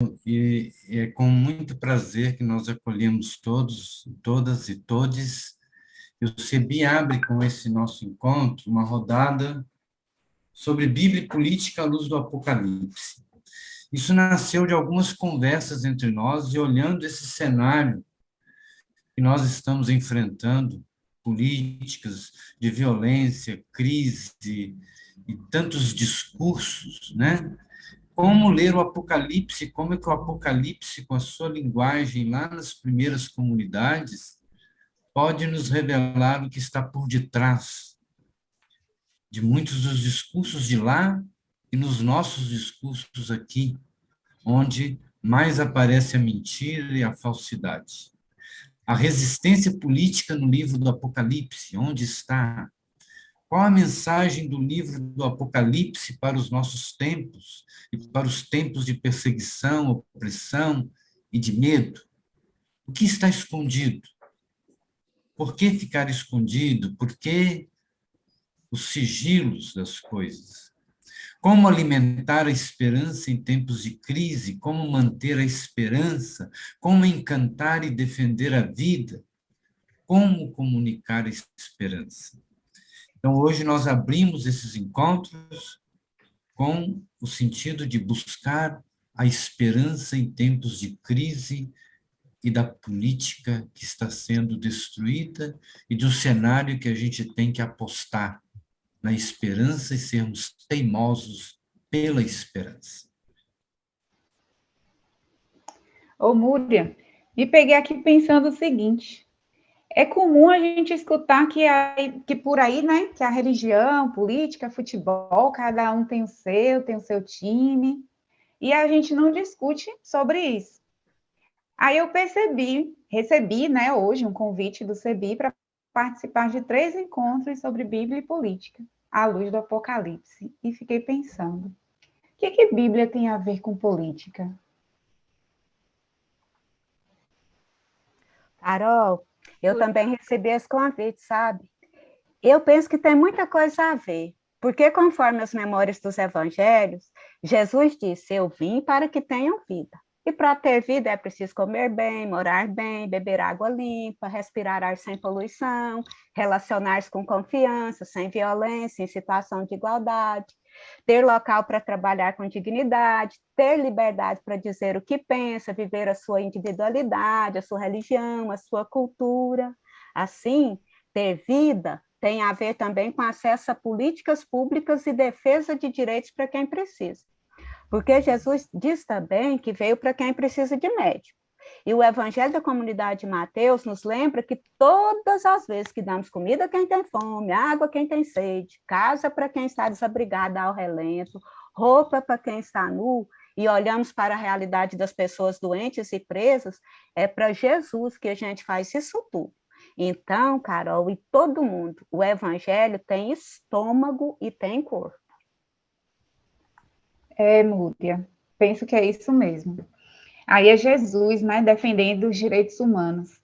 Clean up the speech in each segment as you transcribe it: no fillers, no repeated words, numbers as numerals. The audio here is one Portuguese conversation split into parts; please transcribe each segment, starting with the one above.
E é com muito prazer que nós acolhemos todos, todas e todes. E o CEBI abre com esse nosso encontro uma rodada sobre Bíblia e política à luz do Apocalipse. Isso nasceu de algumas conversas entre nós e olhando esse cenário que nós estamos enfrentando, políticas de violência, crise e tantos discursos, né? Como ler o Apocalipse, como é que o Apocalipse, com a sua linguagem lá nas primeiras comunidades, pode nos revelar o que está por detrás de muitos dos discursos de lá e nos nossos discursos aqui, onde mais aparece a mentira e a falsidade. A resistência política no livro do Apocalipse, onde está? Qual a mensagem do livro do Apocalipse para os nossos tempos e para os tempos de perseguição, opressão e de medo? O que está escondido? Por que ficar escondido? Por que os sigilos das coisas? Como alimentar a esperança em tempos de crise? Como manter a esperança? Como encantar e defender a vida? Como comunicar a esperança? Então, hoje nós abrimos esses encontros com o sentido de buscar a esperança em tempos de crise e da política que está sendo destruída e do cenário que a gente tem que apostar na esperança e sermos teimosos pela esperança. Ô, Múria, me peguei aqui pensando o seguinte: é comum a gente escutar que por aí, né, que a religião, política, futebol, cada um tem o seu time, e a gente não discute sobre isso. Aí eu recebi, né, hoje um convite do CEBI para participar de 3 encontros sobre Bíblia e política, à luz do Apocalipse, e fiquei pensando, o que Bíblia tem a ver com política? Carol, eu também recebi esse convite, sabe? Eu penso que tem muita coisa a ver, porque conforme as memórias dos evangelhos, Jesus disse: Eu vim para que tenham vida. E para ter vida é preciso comer bem, morar bem, beber água limpa, respirar ar sem poluição, relacionar-se com confiança, sem violência, em situação de igualdade, ter local para trabalhar com dignidade, ter liberdade para dizer o que pensa, viver a sua individualidade, a sua religião, a sua cultura. Assim, ter vida tem a ver também com acesso a políticas públicas e defesa de direitos para quem precisa. Porque Jesus diz também que veio para quem precisa de médico. E o Evangelho da Comunidade de Mateus nos lembra que todas as vezes que damos comida a quem tem fome, água a quem tem sede, casa para quem está desabrigado ao relento, roupa para quem está nu, e olhamos para a realidade das pessoas doentes e presas, é para Jesus que a gente faz isso tudo. Então, Carol, e todo mundo, o Evangelho tem estômago e tem corpo. É, Múria, penso que é isso mesmo. Aí é Jesus, né, defendendo os direitos humanos.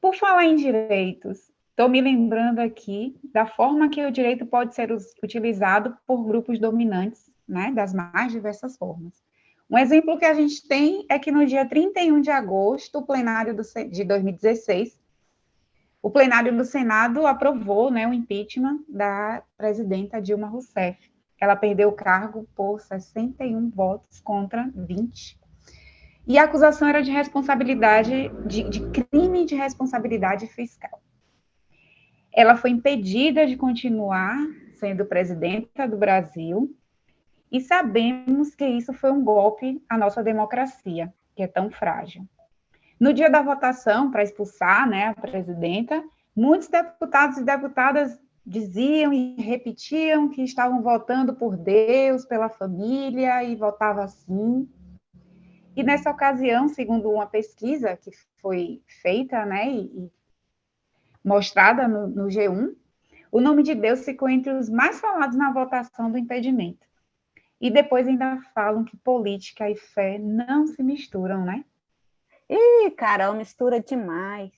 Por falar em direitos, estou me lembrando aqui da forma que o direito pode ser utilizado por grupos dominantes, né, das mais diversas formas. Um exemplo que a gente tem é que no dia 31 de agosto, de 2016, o plenário do Senado aprovou, né, o impeachment da presidenta Dilma Rousseff. Ela perdeu o cargo por 61 votos contra 20. E a acusação era de responsabilidade, de crime de responsabilidade fiscal. Ela foi impedida de continuar sendo presidenta do Brasil, e sabemos que isso foi um golpe à nossa democracia, que é tão frágil. No dia da votação para expulsar, né, a presidenta, muitos deputados e deputadas diziam e repetiam que estavam votando por Deus, pela família, e votavam assim. E nessa ocasião, segundo uma pesquisa que foi feita, né, e mostrada no G1, o nome de Deus ficou entre os mais falados na votação do impedimento. E depois ainda falam que política e fé não se misturam, né? Ih, Carol, mistura demais.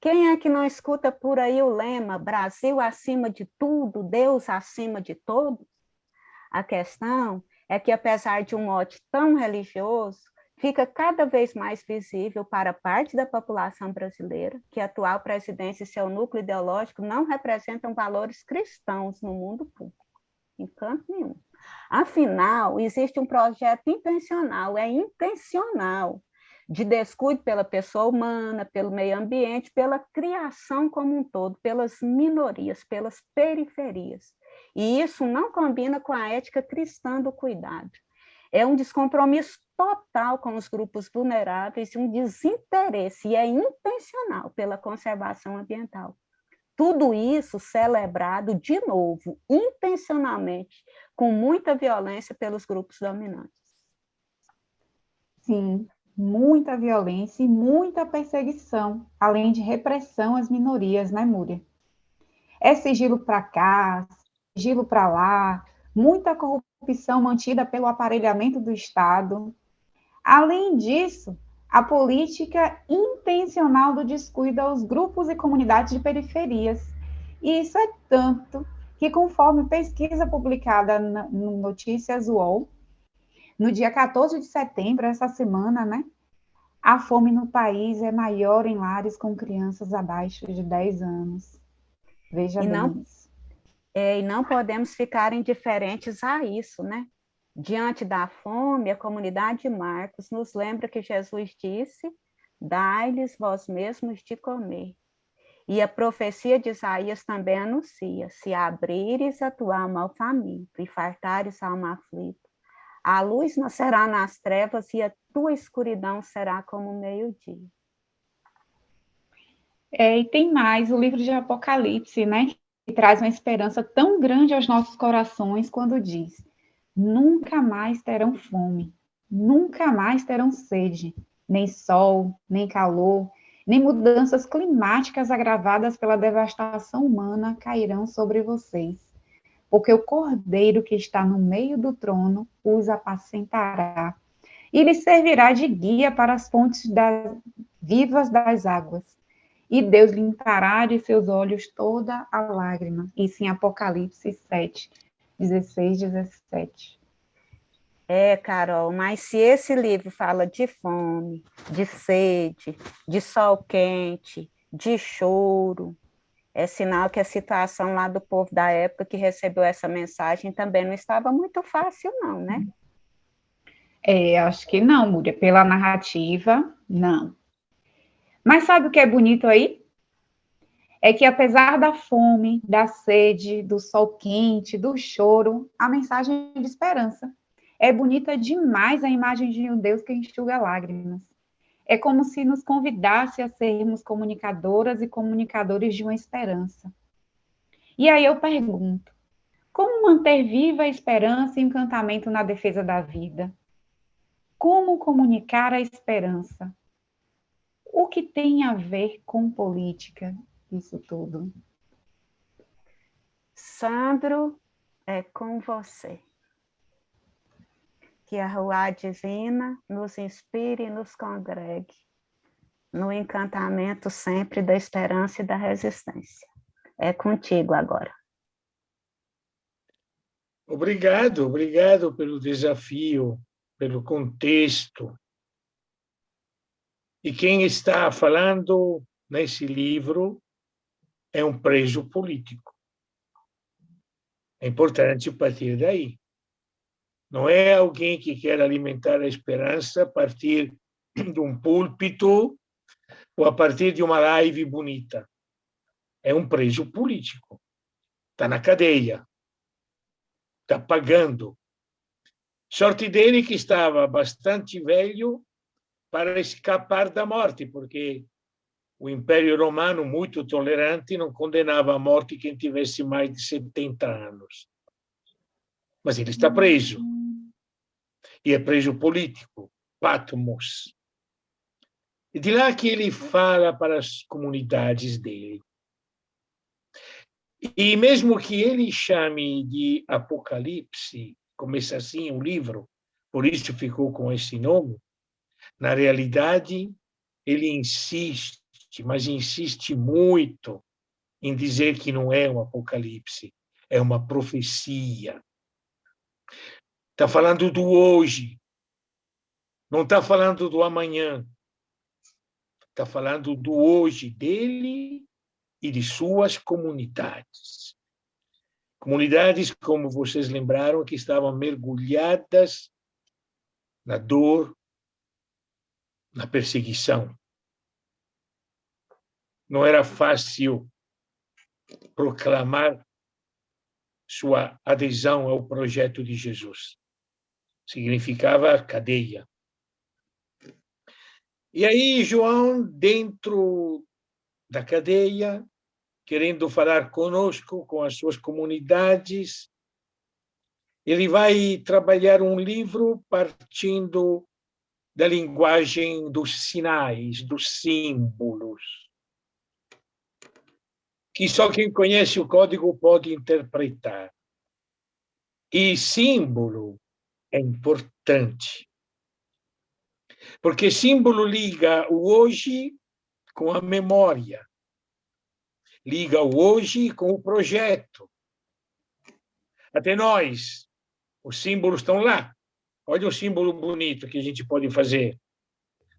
Quem é que não escuta por aí o lema Brasil acima de tudo, Deus acima de todos? A questão é que, apesar de um mote tão religioso, fica cada vez mais visível para parte da população brasileira que a atual presidência e seu núcleo ideológico não representam valores cristãos no mundo público, em canto nenhum. Afinal, existe um projeto intencional, de descuido pela pessoa humana, pelo meio ambiente, pela criação como um todo, pelas minorias, pelas periferias. E isso não combina com a ética cristã do cuidado. É um descompromisso total com os grupos vulneráveis e um desinteresse, e é intencional, pela conservação ambiental. Tudo isso celebrado, de novo, intencionalmente, com muita violência pelos grupos dominantes. Sim, muita violência e muita perseguição, além de repressão às minorias, né, Múria? É sigilo para cá, sigilo para lá, muita corrupção mantida pelo aparelhamento do Estado. Além disso, a política intencional do descuido aos grupos e comunidades de periferias. E isso é tanto que, conforme pesquisa publicada no Notícias UOL, no dia 14 de setembro, essa semana, né, a fome no país é maior em lares com crianças abaixo de 10 anos. Veja bem isso. E não podemos ficar indiferentes a isso, né? Diante da fome, a comunidade de Marcos nos lembra que Jesus disse: dai-lhes vós mesmos de comer. E a profecia de Isaías também anuncia: se abrires a tua alma ao faminto e fartares a alma aflita, a luz nascerá nas trevas e a tua escuridão será como o meio-dia. E tem mais, o livro de Apocalipse, né? Que traz uma esperança tão grande aos nossos corações quando diz: nunca mais terão fome, nunca mais terão sede, nem sol, nem calor, nem mudanças climáticas agravadas pela devastação humana cairão sobre vocês, porque o Cordeiro que está no meio do trono os apacentará e lhes servirá de guia para as fontes vivas das águas. E Deus limpará de seus olhos toda a lágrima. Isso em Apocalipse 7, 16, 17. Carol, mas se esse livro fala de fome, de sede, de sol quente, de choro, é sinal que a situação lá do povo da época que recebeu essa mensagem também não estava muito fácil, não, né? Acho que não, Múria. Pela narrativa, não. Mas sabe o que é bonito aí? É que apesar da fome, da sede, do sol quente, do choro, a mensagem é de esperança. É bonita demais a imagem de um Deus que enxuga lágrimas. É como se nos convidasse a sermos comunicadoras e comunicadores de uma esperança. E aí eu pergunto, como manter viva a esperança e o encantamento na defesa da vida? Como comunicar a esperança? O que tem a ver com política, isso tudo? Sandro, é com você. Que a Ruá Divina nos inspire e nos congregue no encantamento sempre da esperança e da resistência. É contigo agora. Obrigado pelo desafio, pelo contexto. E quem está falando nesse livro é um preso político. É importante partir daí. Não é alguém que quer alimentar a esperança a partir de um púlpito ou a partir de uma live bonita. É um preso político. Está na cadeia. Está pagando. Sorte dele que estava bastante velho para escapar da morte, porque o Império Romano, muito tolerante, não condenava à morte quem tivesse mais de 70 anos. Mas ele está preso. E é preso político, Patmos. E de lá que ele fala para as comunidades dele. E mesmo que ele chame de Apocalipse, começa assim o livro, por isso ficou com esse nome, na realidade, ele insiste, mas insiste muito em dizer que não é um apocalipse, é uma profecia. Está falando do hoje, Não está falando do amanhã. Está falando do hoje dele e de suas comunidades. Comunidades, como vocês lembraram, que estavam mergulhadas na dor, na perseguição. Não era fácil proclamar sua adesão ao projeto de Jesus. Significava cadeia. E aí, João, dentro da cadeia, querendo falar conosco, com as suas comunidades, ele vai trabalhar um livro partindo da linguagem dos sinais, dos símbolos, que só quem conhece o código pode interpretar. E símbolo é importante, porque símbolo liga o hoje com a memória, liga o hoje com o projeto. Até nós, os símbolos estão lá. Olha o símbolo bonito que a gente pode fazer.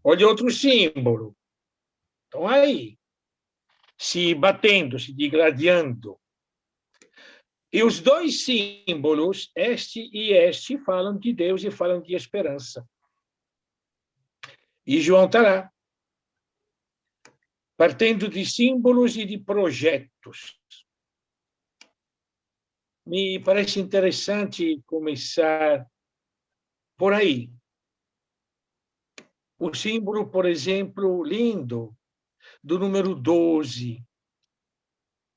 Olha outro símbolo. Estão aí, se batendo, se digladiando. E os dois símbolos, este e este, falam de Deus e falam de esperança. E João está lá, partindo de símbolos e de projetos. Me parece interessante começar por aí. O símbolo, por exemplo, lindo, do número 12,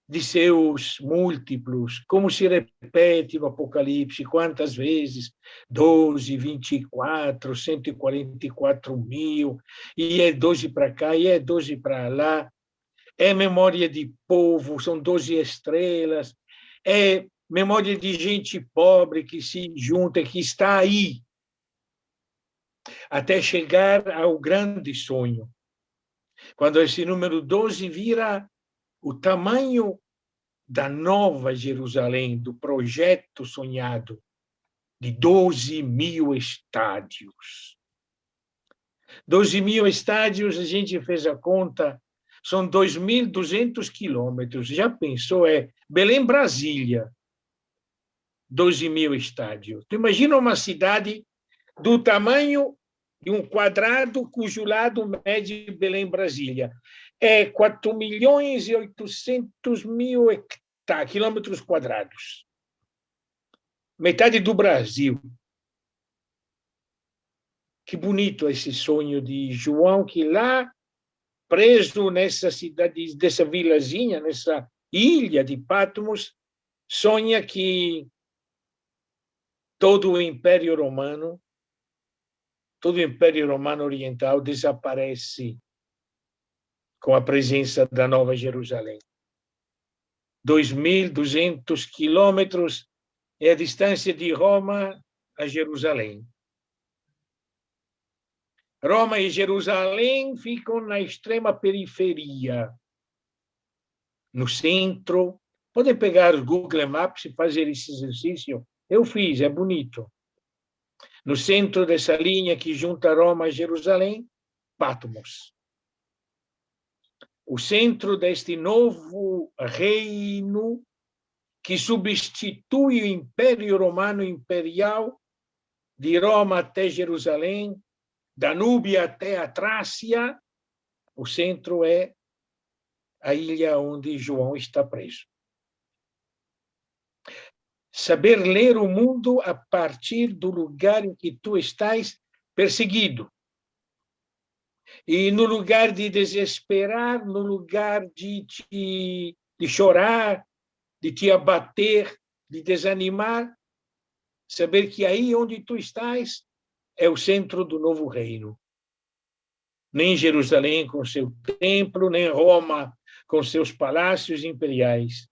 de seus múltiplos, como se repete no Apocalipse, quantas vezes? 12, 24, 144 mil, e é 12 para cá, e é 12 para lá, é memória de povo, são 12 estrelas, é memória de gente pobre que se junta, que está aí, até chegar ao grande sonho. Quando esse número 12 vira o tamanho da nova Jerusalém, do projeto sonhado, de 12 mil estádios. 12 mil estádios, a gente fez a conta, são 2.200 quilômetros. Já pensou? É Belém, Brasília, 12 mil estádios. Tu imagina uma cidade do tamanho de um quadrado cujo lado mede Belém, Brasília. É 4.800.000 quilômetros quadrados. Metade do Brasil. Que bonito esse sonho de João, que lá, preso nessa cidade, dessa vilazinha, nessa ilha de Patmos, sonha que todo o Império Romano Oriental desaparece com a presença da Nova Jerusalém. 2.200 quilômetros é a distância de Roma a Jerusalém. Roma e Jerusalém ficam na extrema periferia. No centro, podem pegar o Google Maps e fazer esse exercício. Eu fiz, é bonito. No centro dessa linha que junta Roma a Jerusalém, Patmos. O centro deste novo reino que substitui o Império Romano Imperial, de Roma até Jerusalém, Danúbio até a Trácia, o centro é a ilha onde João está preso. Saber ler o mundo a partir do lugar em que tu estás perseguido. E no lugar de desesperar, no lugar de chorar, de te abater, de desanimar, saber que aí onde tu estás é o centro do novo reino. Nem Jerusalém com seu templo, nem Roma com seus palácios imperiais,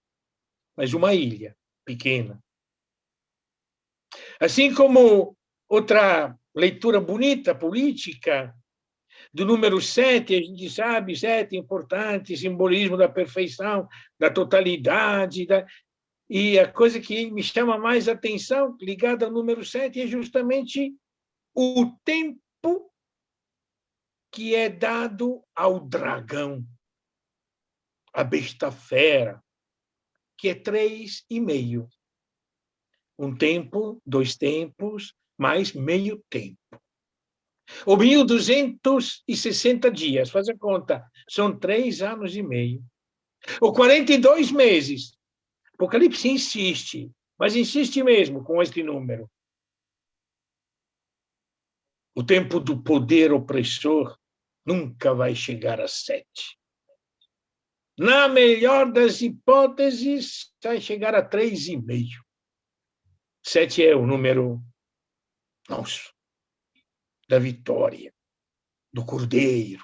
mas uma ilha pequena. Assim como outra leitura bonita, política, do número 7, a gente sabe, 7 importante, simbolismo da perfeição, da totalidade, e a coisa que me chama mais atenção, ligada ao número 7, é justamente o tempo que é dado ao dragão, a besta fera, que é 3,5. Um tempo, 2 tempos, mais meio tempo. Ou 1.260 dias, faz a conta, são 3 anos e meio. Ou 42 meses. Apocalipse insiste, mas insiste mesmo com este número. O tempo do poder opressor nunca vai chegar a 7. Na melhor das hipóteses, vai chegar a 3,5. 7 é o número nosso, da vitória, do Cordeiro,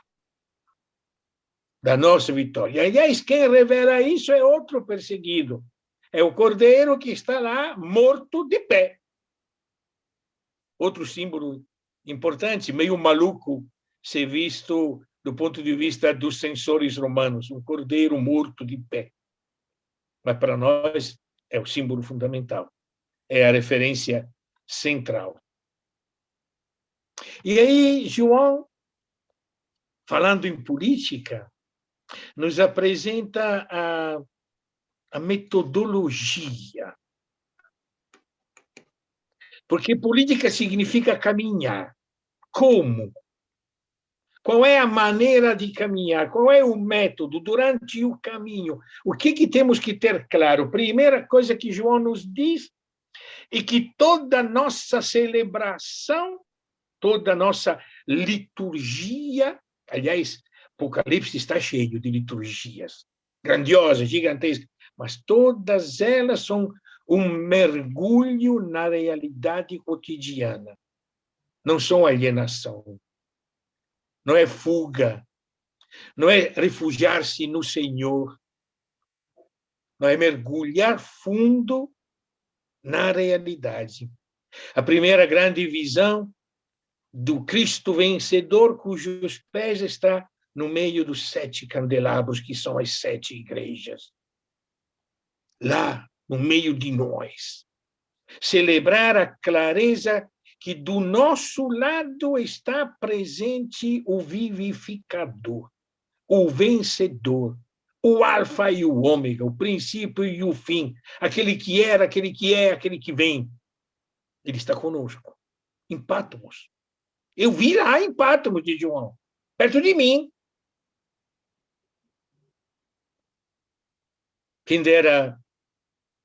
da nossa vitória. Aliás, quem revela isso é outro perseguido. É o Cordeiro que está lá, morto de pé. Outro símbolo importante, meio maluco, ser visto do ponto de vista dos censores romanos, um cordeiro morto de pé. Mas para nós é o símbolo fundamental, é a referência central. E aí, João, falando em política, nos apresenta a metodologia. Porque política significa caminhar. Como? Qual é a maneira de caminhar? Qual é o método durante o caminho? O que temos que ter claro? Primeira coisa que João nos diz é que toda nossa celebração, toda nossa liturgia, aliás, Apocalipse está cheio de liturgias grandiosas, gigantescas, mas todas elas são um mergulho na realidade cotidiana. Não são alienação, não é fuga, não é refugiar-se no Senhor, não é mergulhar fundo na realidade. A primeira grande visão do Cristo vencedor, cujos pés está no meio dos 7 candelabros, que são as 7 igrejas. Lá, no meio de nós. Celebrar a clareza que do nosso lado está presente o vivificador, o vencedor, o alfa e o ômega, o princípio e o fim, aquele que era, aquele que é, aquele que vem. Ele está conosco, em Patmos. Eu vi lá em Patmos de João, perto de mim. Quem dera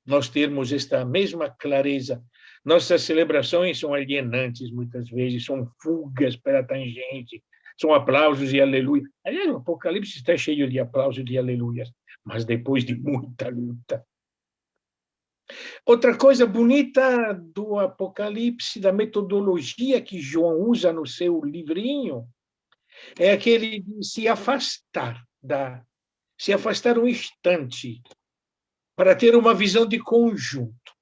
nós termos esta mesma clareza. Nossas celebrações são alienantes, muitas vezes, são fugas pela tangente, são aplausos e aleluia. Aliás, o Apocalipse está cheio de aplausos e de aleluias, mas depois de muita luta. Outra coisa bonita do Apocalipse, da metodologia que João usa no seu livrinho, é aquele de se afastar um instante para ter uma visão de conjunto.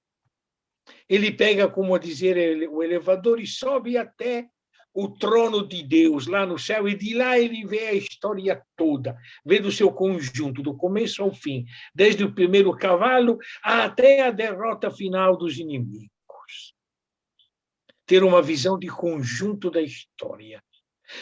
Ele pega, como dizer, o elevador e sobe até o trono de Deus lá no céu, e de lá ele vê a história toda, vê do seu conjunto, do começo ao fim, desde o primeiro cavalo até a derrota final dos inimigos. Ter uma visão de conjunto da história.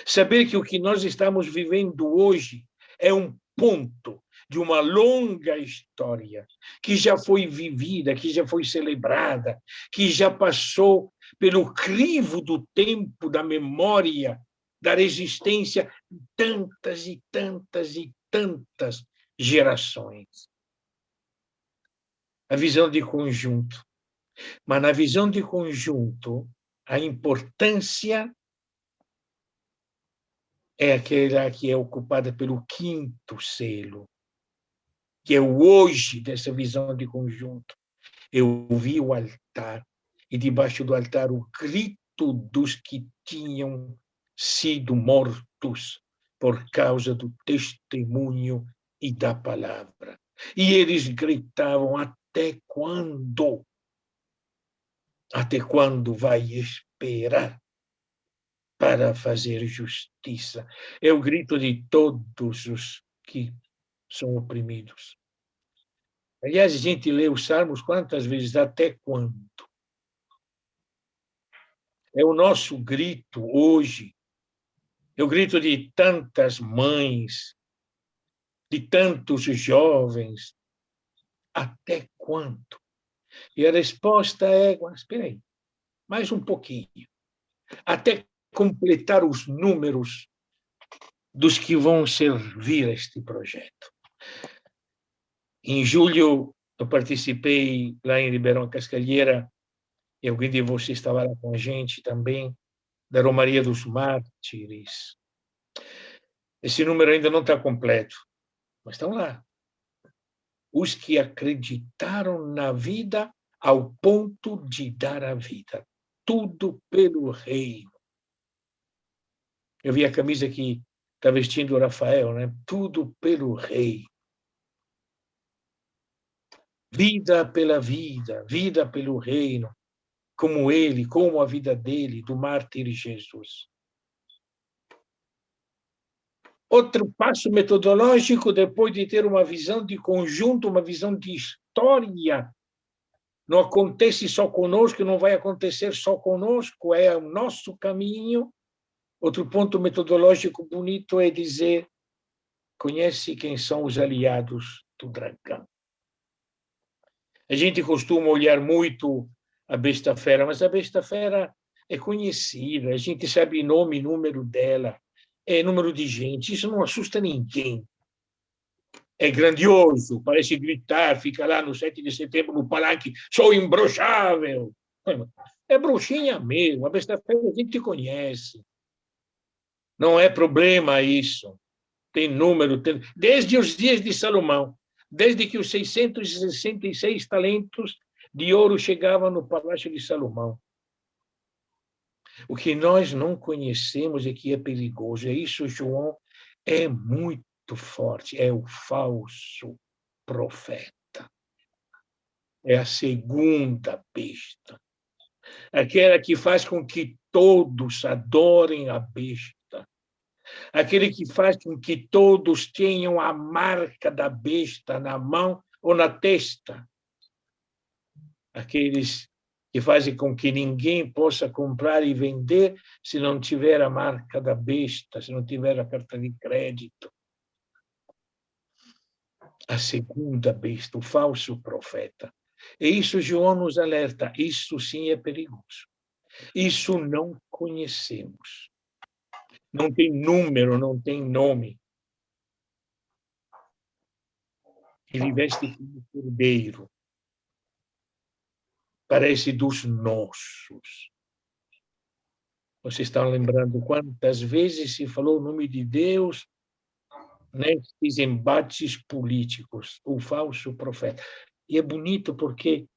Saber que o que nós estamos vivendo hoje é um ponto de uma longa história que já foi vivida, que já foi celebrada, que já passou pelo crivo do tempo, da memória, da resistência de tantas e tantas e tantas gerações. A visão de conjunto. Mas na visão de conjunto, a importância é aquela que é ocupada pelo 5º selo, que é o hoje dessa visão de conjunto. Eu vi o altar, e debaixo do altar o grito dos que tinham sido mortos por causa do testemunho e da palavra. E eles gritavam: até quando? Até quando vai esperar para fazer justiça? É o grito de todos os que são oprimidos. Aliás, a gente lê os Salmos quantas vezes? Até quando? É o nosso grito hoje, é o grito de tantas mães, de tantos jovens. Até quando? E a resposta é, espera aí, mais um pouquinho. Até completar os números dos que vão servir a este projeto. Em julho, eu participei lá em Ribeirão Cascalheira, e alguém de vocês estava lá com a gente também, da Romaria dos Mártires. Esse número ainda não está completo, mas estão lá. Os que acreditaram na vida ao ponto de dar a vida. Tudo pelo reino. Eu vi a camisa que está vestindo o Rafael, né? Tudo pelo rei. Vida pela vida, vida pelo reino, como ele, como a vida dele, do mártir Jesus. Outro passo metodológico, depois de ter uma visão de conjunto, uma visão de história. Não acontece só conosco, não vai acontecer só conosco, é o nosso caminho. Outro ponto metodológico bonito é dizer: conhece quem são os aliados do dragão. A gente costuma olhar muito a besta-fera, mas a besta-fera é conhecida, a gente sabe nome e número dela, é número de gente, isso não assusta ninguém. É grandioso, parece gritar, fica lá no 7 de setembro no palanque, sou imbrochável. É bruxinha mesmo, a besta-fera a gente conhece. Não é problema isso. Tem número, desde os dias de Salomão, desde que os 666 talentos de ouro chegavam no palácio de Salomão. O que nós não conhecemos é que é perigoso. É isso, João, é muito forte. É o falso profeta. É a segunda besta. Aquela que faz com que todos adorem a besta. Aquele que faz com que todos tenham a marca da besta na mão ou na testa. Aqueles que fazem com que ninguém possa comprar e vender se não tiver a marca da besta, se não tiver a carta de crédito. A segunda besta, o falso profeta. E isso João nos alerta, isso sim é perigoso. Isso não conhecemos. Não tem número, não tem nome. Ele veste como cordeiro. Parece dos nossos. Vocês estão lembrando quantas vezes se falou o nome de Deus nesses embates políticos, o falso profeta. E é bonito porque,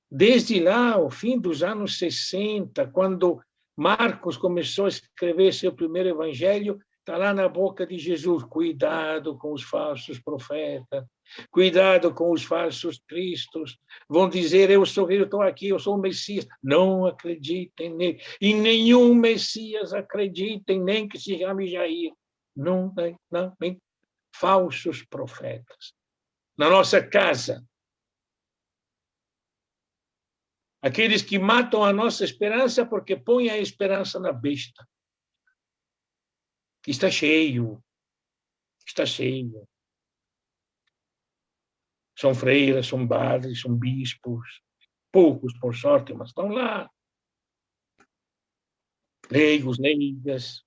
desde lá, ao fim dos anos 60, quando Marcos começou a escrever seu primeiro evangelho, está lá na boca de Jesus: cuidado com os falsos profetas, cuidado com os falsos cristos. Vão dizer: eu estou aqui, eu sou o Messias. Não acreditem nele. E nenhum Messias acreditem, nem que se chame Jair. Não, nem falsos profetas. Na nossa casa, aqueles que matam a nossa esperança porque põem a esperança na besta. Está cheio. Está cheio. São freiras, são padres, são bispos. Poucos, por sorte, mas estão lá. Leigos, leigas,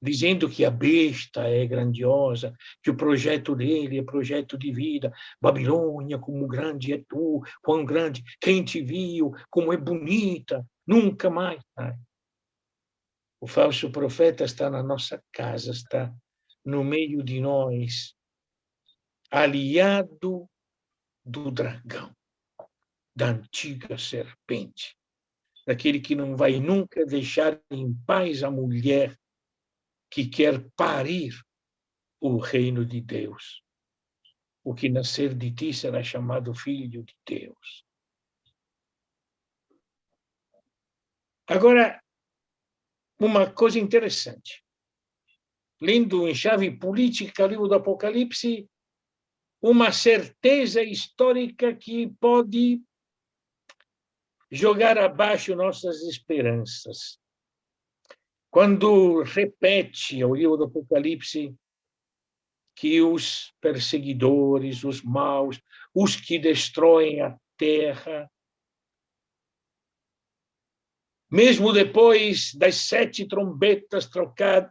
dizendo que a besta é grandiosa, que o projeto dele é projeto de vida. Babilônia, como grande é tu, quão grande, quem te viu, como é bonita, nunca mais. O falso profeta está na nossa casa, está no meio de nós, aliado do dragão, da antiga serpente, daquele que não vai nunca deixar em paz a mulher que quer parir o reino de Deus. O que nascer de ti será chamado filho de Deus. Agora, uma coisa interessante. Lendo em chave política o livro do Apocalipse, uma certeza histórica que pode jogar abaixo nossas esperanças. quando repete o livro do Apocalipse que os perseguidores, os maus, os que destroem a terra, mesmo depois das 7 trombetas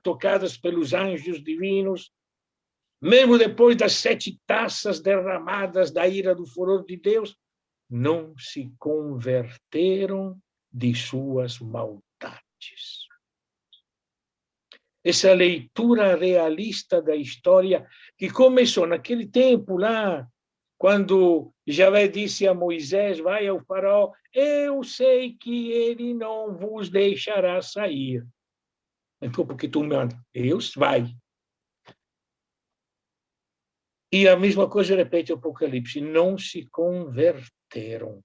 tocadas pelos anjos divinos, mesmo depois das 7 taças derramadas da ira do furor de Deus, não se converteram de suas maldades. Essa leitura realista da história que começou naquele tempo lá, quando Javé disse a Moisés, vai ao faraó, eu sei que ele não vos deixará sair. Então, porque tu manda, Deus vai. E a mesma coisa repete o Apocalipse, não se converteram.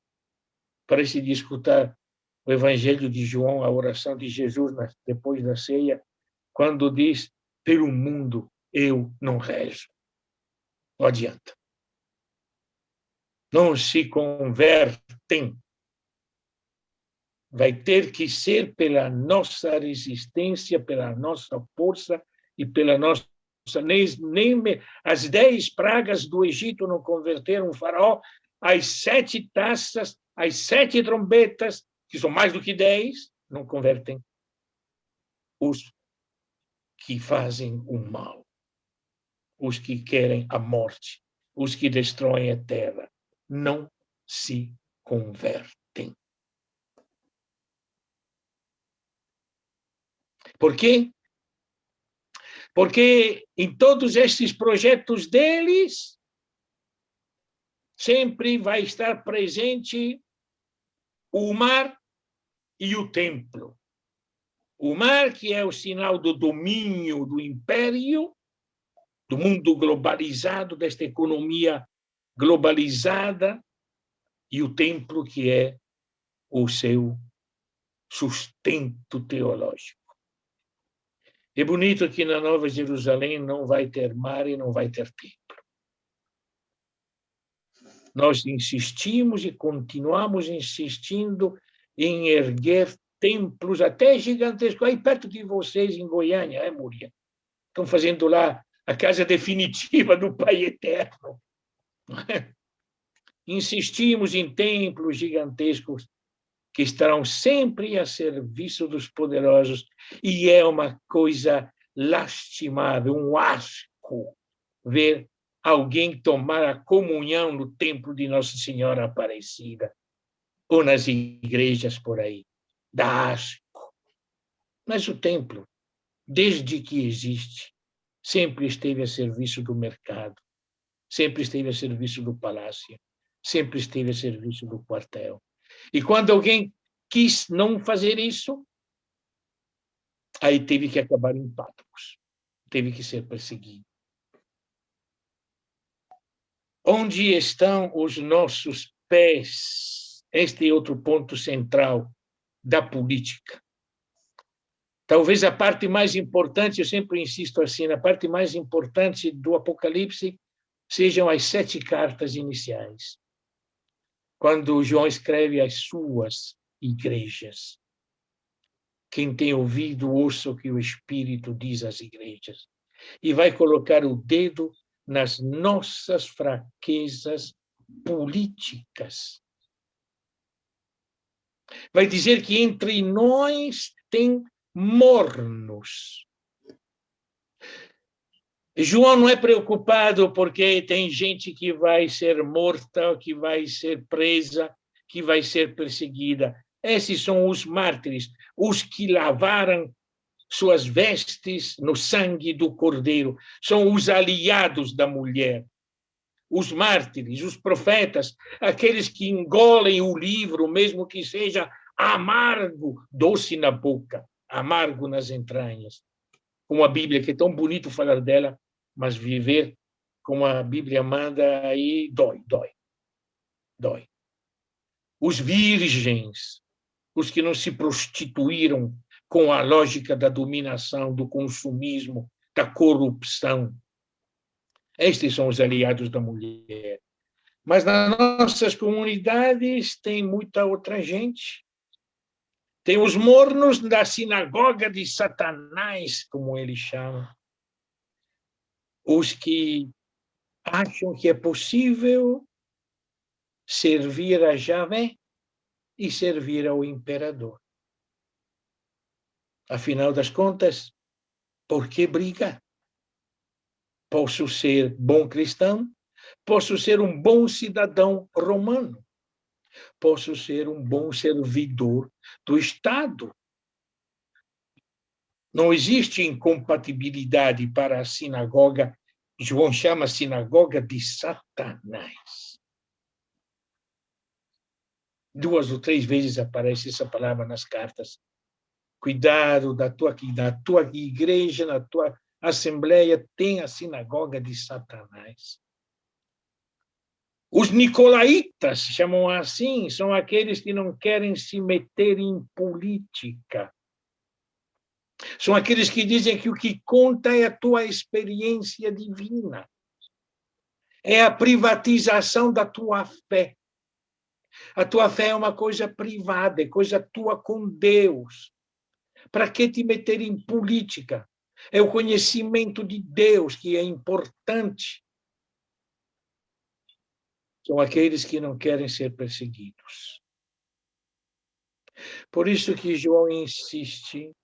Parece de escutar o Evangelho de João, a oração de Jesus depois da ceia, quando diz, pelo mundo eu não rezo. Não adianta. Não se convertem. Vai ter que ser pela nossa resistência, pela nossa força e pela nossa... as 10 pragas do Egito não converteram o faraó, as 7 taças, as 7 trombetas, que são mais do que 10, não convertem os que fazem o mal, os que querem a morte, os que destroem a terra, não se convertem. Por quê? Porque em todos estes projetos deles, sempre vai estar presente o mar e o templo. O mar, que é o sinal do domínio do império, do mundo globalizado, desta economia globalizada, e o templo, que é o seu sustento teológico. É bonito que na Nova Jerusalém não vai ter mar e não vai ter templo. Nós insistimos e continuamos insistindo em erguer templos até gigantescos, aí perto de vocês, em Goiânia, Múria? Estão fazendo lá a casa definitiva do Pai Eterno. Insistimos em templos gigantescos que estarão sempre a serviço dos poderosos, e é uma coisa lastimável, um asco, ver alguém tomar a comunhão no templo de Nossa Senhora Aparecida, ou nas igrejas por aí. Dá asco. Mas o templo, desde que existe, sempre esteve a serviço do mercado, sempre esteve a serviço do palácio, sempre esteve a serviço do quartel. E quando alguém quis não fazer isso, aí teve que acabar em Patmos, teve que ser perseguido. Onde estão os nossos pés? Este é outro ponto central da política. Talvez a parte mais importante, eu sempre insisto assim, a parte mais importante do Apocalipse sejam as 7 cartas iniciais, quando João escreve as suas igrejas. Quem tem ouvido, ouça o que o Espírito diz às igrejas. E vai colocar o dedo nas nossas fraquezas políticas. Vai dizer que entre nós tem mornos. João não é preocupado porque tem gente que vai ser morta, que vai ser presa, que vai ser perseguida. Esses são os mártires, os que lavaram suas vestes no sangue do Cordeiro. São os aliados da mulher. Os mártires, os profetas, aqueles que engolem o livro, mesmo que seja amargo, doce na boca, amargo nas entranhas. Como a Bíblia, que é tão bonito falar dela, mas viver como a Bíblia manda, aí dói. Os virgens, os que não se prostituíram com a lógica da dominação, do consumismo, da corrupção. Estes são os aliados da mulher. Mas nas nossas comunidades tem muita outra gente Tem os mornos da sinagoga de Satanás, como ele chama. Os que acham que é possível servir a Javé e servir ao imperador. Afinal das contas, por que brigar? Posso ser bom cristão, posso ser um bom cidadão romano, posso ser um bom servidor do Estado. Não existe incompatibilidade para a sinagoga. João chama a sinagoga de Satanás. 2 ou 3 vezes aparece essa palavra nas cartas. Cuidado da tua igreja, na tua assembleia, tem a sinagoga de Satanás. Os nicolaítas, chamam assim, são aqueles que não querem se meter em política. São aqueles que dizem que o que conta é a tua experiência divina. É a privatização da tua fé. A tua fé é uma coisa privada, é coisa tua com Deus. Para que te meter em política? É o conhecimento de Deus que é importante. São aqueles que não querem ser perseguidos. Por isso que João insiste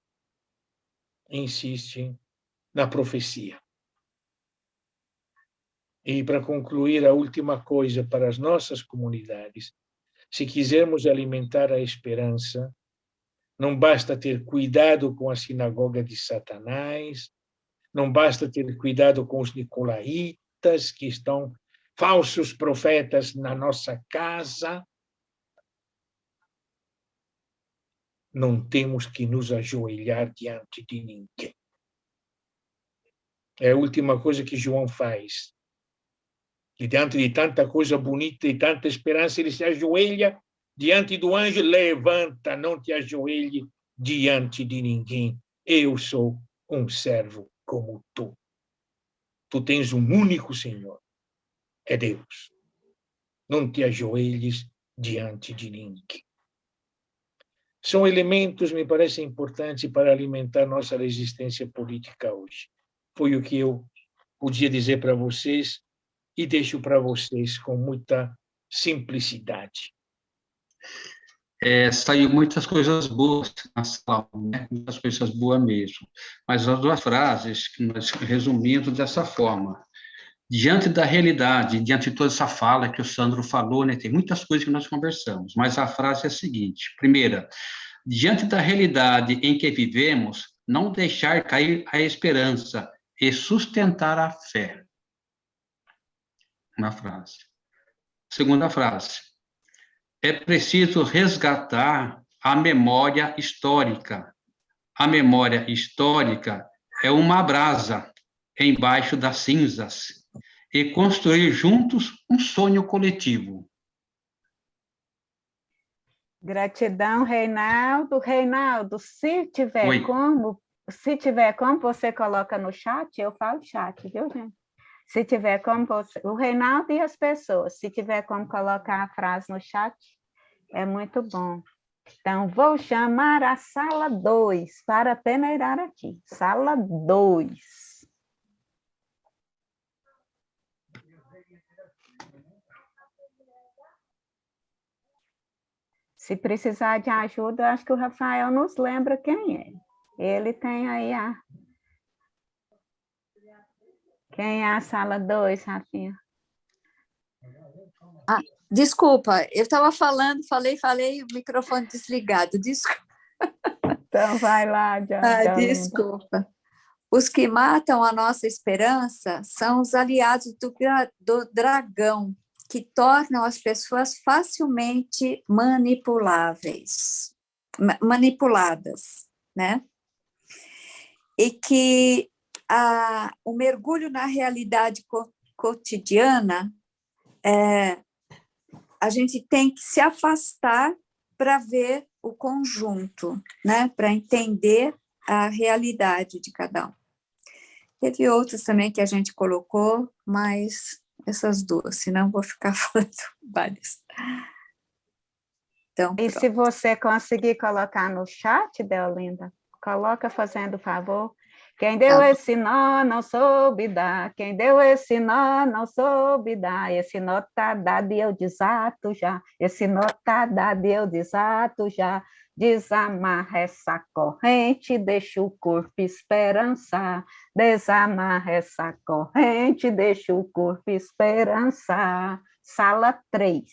na profecia. E para concluir, a última coisa para as nossas comunidades, se quisermos alimentar a esperança, não basta ter cuidado com a sinagoga de Satanás, não basta ter cuidado com os nicolaítas, que estão falsos profetas na nossa casa. Não temos que nos ajoelhar diante de ninguém. É a última coisa que João faz. E diante de tanta coisa bonita e tanta esperança, ele se ajoelha diante do anjo, levanta, não te ajoelhe diante de ninguém. Eu sou um servo como tu. Tu tens um único Senhor, é Deus. Não te ajoelhes diante de ninguém. São elementos, me parecem importantes para alimentar nossa resistência política hoje. Foi o que eu podia dizer para vocês e deixo para vocês com muita simplicidade. Saiu muitas coisas boas na sala, né? Muitas coisas boas mesmo. Mas as 2 frases que nós resumimos dessa forma. Diante da realidade, diante de toda essa fala que o Sandro falou, né? Tem muitas coisas que nós conversamos, mas a frase é a seguinte. Primeira, diante da realidade em que vivemos, não deixar cair a esperança e sustentar a fé. Uma frase. Segunda frase. É preciso resgatar a memória histórica. A memória histórica é uma brasa embaixo das cinzas e construir juntos um sonho coletivo. Gratidão, Reinaldo. Reinaldo, se tiver Oi. como, você coloca no chat, eu falo chat, viu, gente? Se tiver como, o Reinaldo e as pessoas, se tiver como colocar a frase no chat, é muito bom. Então, vou chamar a sala 2 para peneirar aqui. Sala 2. Se precisar de ajuda, eu acho que o Rafael nos lembra quem é. Ele tem aí a... Quem é a sala 2, Rafinha? Desculpa, eu estava falando, falei, o microfone desligado, desculpa. Então, vai lá, Desculpa. Os que matam a nossa esperança são os aliados do dragão, que tornam as pessoas facilmente manipuladas, né? E que o mergulho na realidade cotidiana, a gente tem que se afastar para ver o conjunto, né? Para entender a realidade de cada um. Teve outras também que a gente colocou, mas essas 2, senão vou ficar falando várias. Então, E se você conseguir colocar no chat, Deolinda, coloca fazendo favor. Quem deu tá. esse nó não soube dar. Quem deu esse nó não soube dar. Esse nó tá dado e eu desato já. Esse nó tá dado e eu desato já. Desamarra essa corrente, deixa o corpo esperançar. Desamarra essa corrente, deixa o corpo esperançar. Sala 3.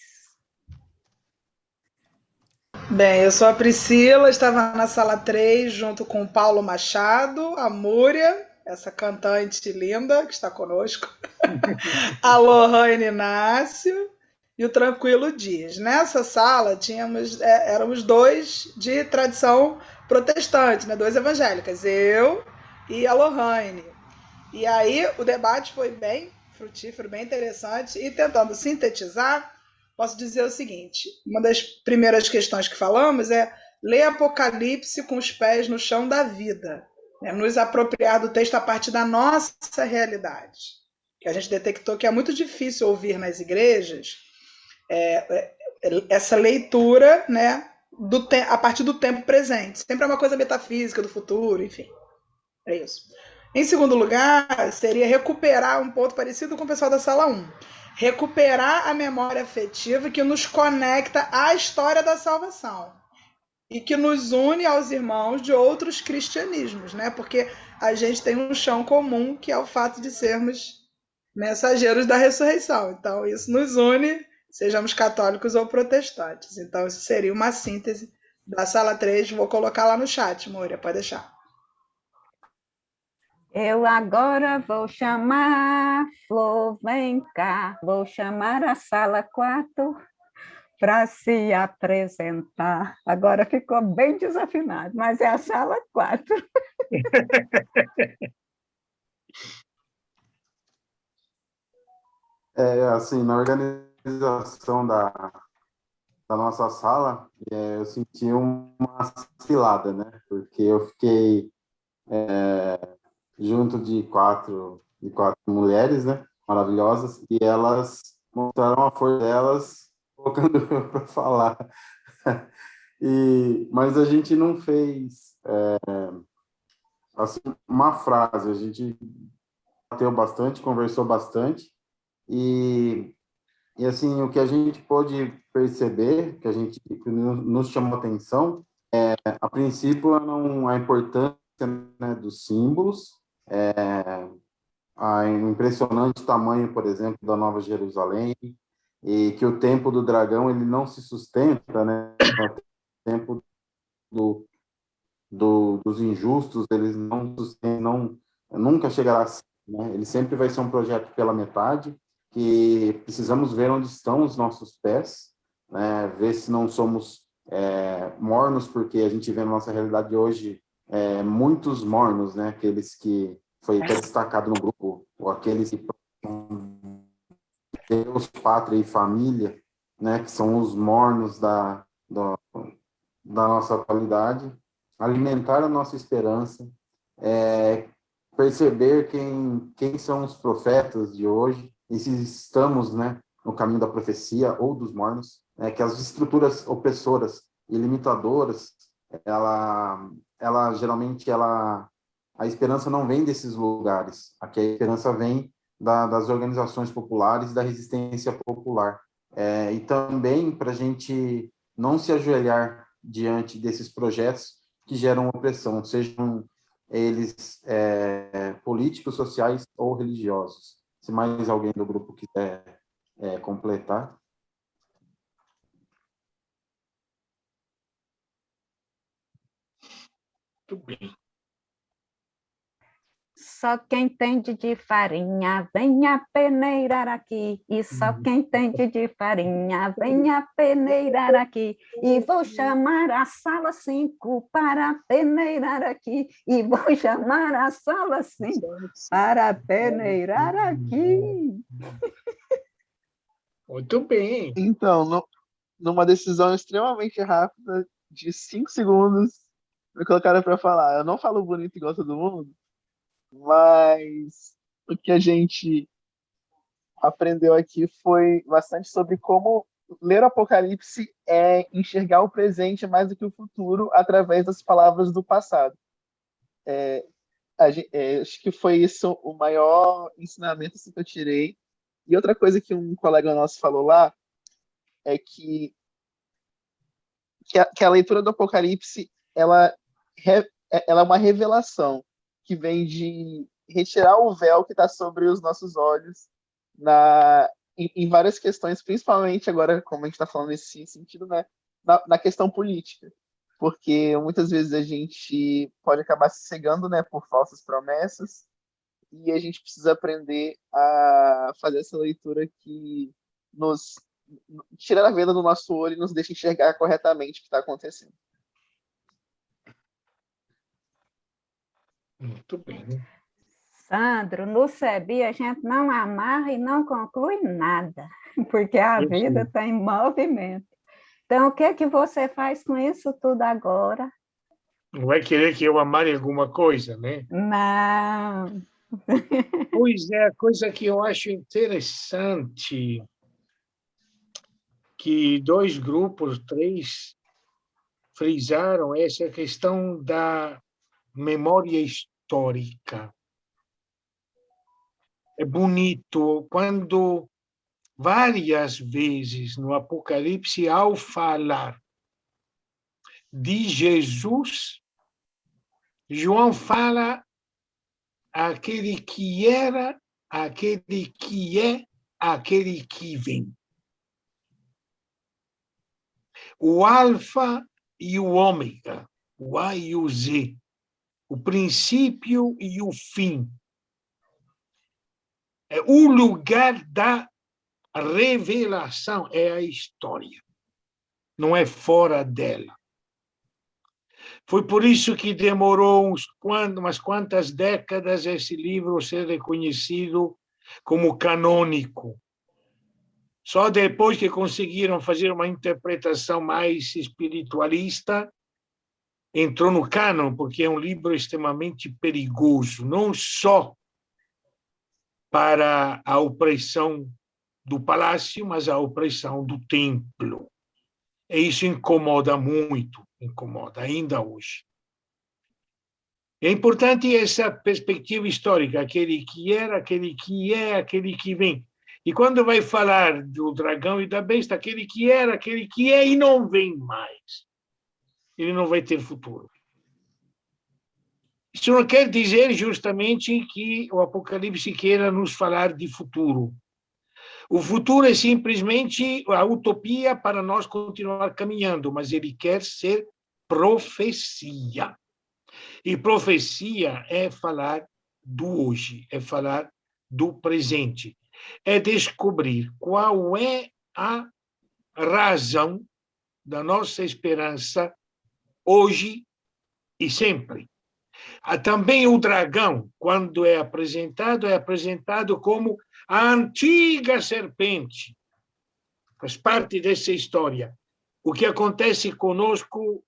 Bem, eu sou a Priscila, estava na sala 3 junto com o Paulo Machado, a Múria, essa cantante linda que está conosco, a Lohane Inácio e o Tranquilo Dias. Nessa sala éramos dois de tradição protestante, né? Dois evangélicas, eu e a Lohane. E aí o debate foi bem frutífero, bem interessante, e tentando sintetizar, posso dizer o seguinte: uma das primeiras questões que falamos é ler Apocalipse com os pés no chão da vida, né? Nos apropriar do texto a partir da nossa realidade, que a gente detectou que é muito difícil ouvir nas igrejas essa leitura, né, a partir do tempo presente. Sempre é uma coisa metafísica do futuro, enfim. É isso. Em segundo lugar, seria recuperar um ponto parecido com o pessoal da sala 1. Recuperar a memória afetiva que nos conecta à história da salvação e que nos une aos irmãos de outros cristianismos, né? Porque a gente tem um chão comum, que é o fato de sermos mensageiros da ressurreição. Então, isso nos une, sejamos católicos ou protestantes. Então, isso seria uma síntese da sala 3. Vou colocar lá no chat, Moura, pode deixar. Eu agora vou chamar, Flor, vem cá, vou chamar a sala 4 para se apresentar. Agora ficou bem desafinado, mas é a sala 4. Assim, na organização da nossa sala, eu senti uma cilada, né? Porque eu fiquei junto de quatro mulheres, né? Maravilhosas, e elas mostraram a força delas colocando eu para falar. Mas a gente não fez assim, uma frase, a gente bateu bastante, conversou bastante, e assim, o que a gente pôde perceber, que nos chamou atenção, a princípio, a importância, né, dos símbolos, a impressionante tamanho, por exemplo, da Nova Jerusalém, e que o templo do dragão ele não se sustenta, né? O templo dos injustos, eles não sustentam, nunca chegará a ser, né? Ele sempre vai ser um projeto pela metade, que precisamos ver onde estão os nossos pés, né? Ver se não somos mornos, porque a gente vê na nossa realidade hoje muitos mornos, né? Aqueles que foi até destacado no grupo, ou aqueles que Deus, pátria e família, né? Que são os mornos da nossa atualidade. Alimentar a nossa esperança, perceber quem são os profetas de hoje, e se estamos, né, no caminho da profecia ou dos mornos, que as estruturas opressoras e limitadoras, ela geralmente, a esperança não vem desses lugares, aqui a esperança vem das organizações populares, da resistência popular. E também para a gente não se ajoelhar diante desses projetos que geram opressão, sejam eles políticos, sociais ou religiosos. Se mais alguém do grupo quiser completar. Muito bem. Só quem entende de farinha, venha peneirar aqui. E só quem entende de farinha, venha peneirar aqui. E vou chamar a sala 5 para peneirar aqui. E vou chamar a sala 5 para peneirar aqui. Muito bem. Então, numa decisão extremamente rápida, de 5 segundos, me colocaram para falar. Eu não falo bonito igual todo mundo, mas o que a gente aprendeu aqui foi bastante sobre como ler o Apocalipse é enxergar o presente mais do que o futuro através das palavras do passado. Acho que foi isso o maior ensinamento assim, que eu tirei. E outra coisa que um colega nosso falou lá é que a leitura do Apocalipse ela é uma revelação que vem de retirar o véu que está sobre os nossos olhos em várias questões, principalmente agora, como a gente está falando nesse sentido, né, na questão política. Porque muitas vezes a gente pode acabar se cegando, né, por falsas promessas, e a gente precisa aprender a fazer essa leitura que nos tira a venda do nosso olho e nos deixa enxergar corretamente o que está acontecendo. Muito bem. Sandro, no SEBI a gente não amarra e não conclui nada, porque a vida está em movimento. Então, o que você faz com isso tudo agora? Não vai querer que eu amare alguma coisa, né? Não. Pois é, a coisa que eu acho interessante, que 2 grupos, 3, frisaram essa questão da memória histórica. É bonito quando várias vezes no Apocalipse, ao falar de Jesus, João fala aquele que era, aquele que é, aquele que vem. O alfa e o ômega, o A e o Z, o princípio e o fim. É o lugar da revelação, é a história. Não é fora dela. Foi por isso que demorou umas quantas décadas esse livro ser reconhecido como canônico. Só depois que conseguiram fazer uma interpretação mais espiritualista, entrou no cânon, porque é um livro extremamente perigoso, não só para a opressão do palácio, mas a opressão do templo. E isso incomoda muito, incomoda ainda hoje. É importante essa perspectiva histórica, aquele que era, aquele que é, aquele que vem. E quando vai falar do dragão e da besta, aquele que era, aquele que é e não vem mais. Ele não vai ter futuro. Isso não quer dizer justamente que o Apocalipse queira nos falar de futuro. O futuro é simplesmente a utopia para nós continuar caminhando, mas ele quer ser profecia. E profecia é falar do hoje, é falar do presente, é descobrir qual é a razão da nossa esperança hoje e sempre. Também o dragão, quando é apresentado como a antiga serpente. Faz parte dessa história. O que acontece conosco,